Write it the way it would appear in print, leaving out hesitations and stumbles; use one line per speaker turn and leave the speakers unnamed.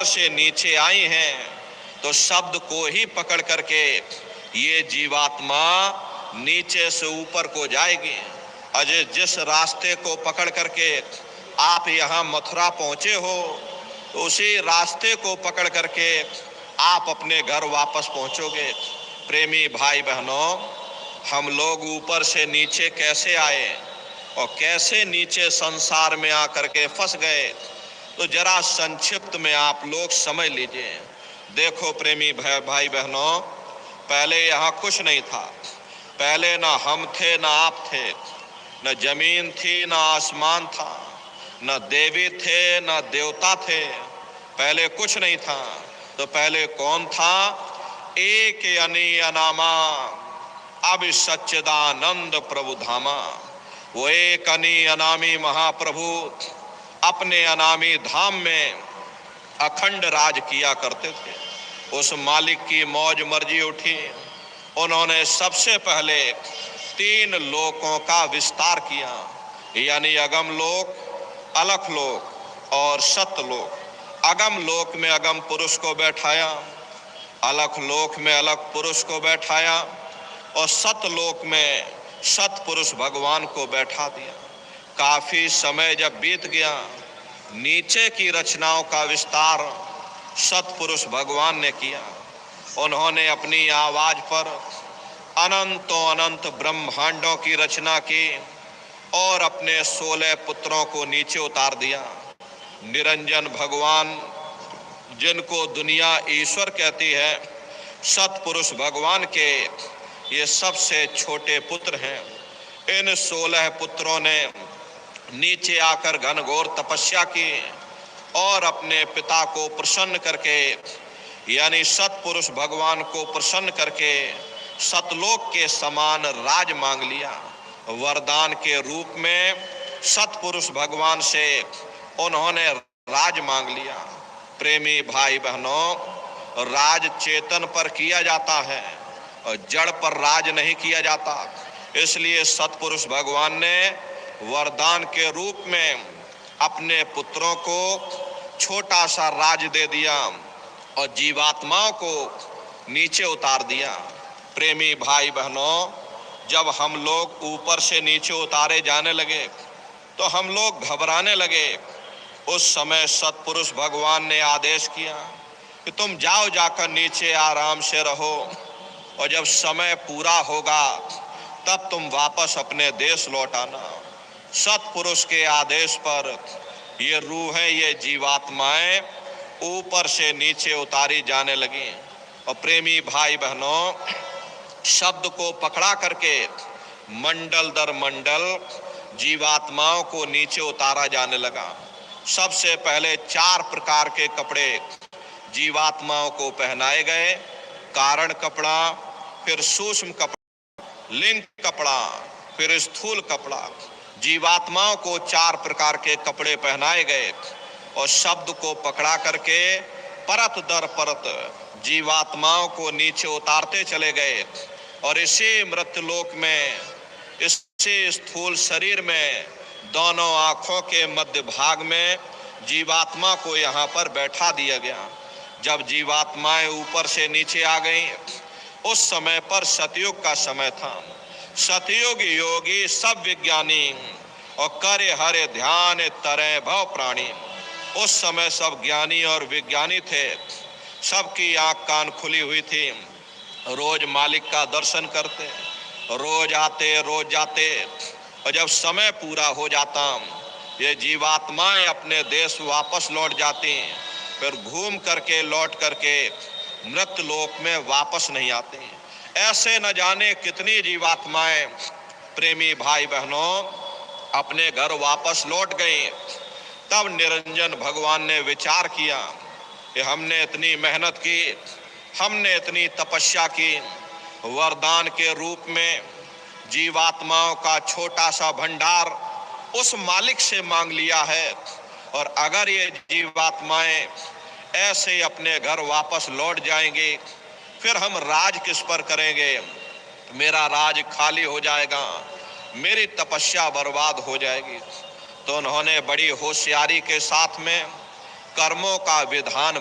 से नीचे आई हैं तो शब्द को ही पकड़ करके ये जीवात्मा नीचे से ऊपर को जाएगी। अजय जिस रास्ते को पकड़ करके आप यहाँ मथुरा पहुंचे हो तो उसी रास्ते को पकड़ करके आप अपने घर वापस पहुंचोगे। प्रेमी भाई बहनों, हम लोग ऊपर से नीचे कैसे आए और कैसे नीचे संसार में आकर के फंस गए, तो जरा संक्षिप्त में आप लोग समझ लीजिए। देखो प्रेमी भाई बहनों, पहले यहाँ कुछ नहीं था। पहले ना हम थे ना आप थे, न जमीन थी ना आसमान था, न देवी थे न देवता थे। पहले कुछ नहीं था। तो पहले कौन था? एक अनी अनामा अब सच्चिदानंद प्रभु धामा। वो एक अनी अनामी महाप्रभु अपने अनामी धाम में अखंड राज किया करते थे। उस मालिक की मौज मर्जी उठी। उन्होंने सबसे पहले 3 लोकों का विस्तार किया, यानी अगम लोक, अलख लोक और सतलोक। अगम लोक में अगम पुरुष को बैठाया, अलख लोक में अलख पुरुष को बैठाया और सतलोक में सतपुरुष भगवान को बैठा दिया। काफी समय जब बीत गया, नीचे की रचनाओं का विस्तार सतपुरुष भगवान ने किया। उन्होंने अपनी आवाज पर अनंतों अनंत ब्रह्मांडों की रचना की और अपने 16 पुत्रों को नीचे उतार दिया। निरंजन भगवान, जिनको दुनिया ईश्वर कहती है, सतपुरुष भगवान के ये सबसे छोटे पुत्र हैं। इन 16 पुत्रों ने नीचे आकर घनघोर तपस्या की और अपने पिता को प्रसन्न करके, यानी सतपुरुष भगवान को प्रसन्न करके सतलोक के समान राज मांग लिया। वरदान के रूप में सतपुरुष भगवान से उन्होंने राज मांग लिया। प्रेमी भाई बहनों, राज चेतन पर किया जाता है और जड़ पर राज नहीं किया जाता। इसलिए सतपुरुष भगवान ने वरदान के रूप में अपने पुत्रों को छोटा सा राज दे दिया और जीवात्माओं को नीचे उतार दिया। प्रेमी भाई बहनों, जब हम लोग ऊपर से नीचे उतारे जाने लगे तो हम लोग घबराने लगे। उस समय सतपुरुष भगवान ने आदेश किया कि तुम जाओ, जाकर नीचे आराम से रहो और जब समय पूरा होगा तब तुम वापस अपने देश लौट आना। सतपुरुष के आदेश पर ये रूहें, ये जीवात्माएं ऊपर से नीचे उतारी जाने लगी। और प्रेमी भाई बहनों, शब्द को पकड़ा करके मंडल दर मंडल जीवात्माओं को नीचे उतारा जाने लगा। सबसे पहले 4 प्रकार के कपड़े जीवात्माओं को पहनाए गए। कारण कपड़ा, फिर सूक्ष्म कपड़ा, लिंग कपड़ा, फिर स्थूल कपड़ा। जीवात्माओं को 4 प्रकार के कपड़े पहनाए गए और शब्द को पकड़ा करके परत दर परत जीवात्माओं को नीचे उतारते चले गए। और इसी मृत्युलोक में, इसी स्थूल शरीर में, दोनों आंखों के मध्य भाग में जीवात्मा को यहाँ पर बैठा दिया गया। जब जीवात्माएं ऊपर से नीचे आ गईं, उस समय पर सतयुग का समय था। सतयुग योगी सब विज्ञानी और करे हरे ध्यान तरे भव प्राणी। उस समय सब ज्ञानी और विज्ञानी थे। सबकी आंख कान खुली हुई थी। रोज मालिक का दर्शन करते, रोज आते रोज जाते, और जब समय पूरा हो जाता ये जीवात्माएं अपने देश वापस लौट जाती। फिर घूम करके लौट करके मृत्यु लोक में वापस नहीं आते। ऐसे न जाने कितनी जीवात्माएं, प्रेमी भाई बहनों, अपने घर वापस लौट गई। तब निरंजन भगवान ने विचार किया कि हमने इतनी मेहनत की, हमने इतनी तपस्या की, वरदान के रूप में जीवात्माओं का छोटा सा भंडार उस मालिक से मांग लिया है, और अगर ये जीवात्माएं ऐसे अपने घर वापस लौट जाएंगे फिर हम राज किस पर करेंगे? मेरा राज खाली हो जाएगा, मेरी तपस्या बर्बाद हो जाएगी। तो उन्होंने बड़ी होशियारी के साथ में कर्मों का विधान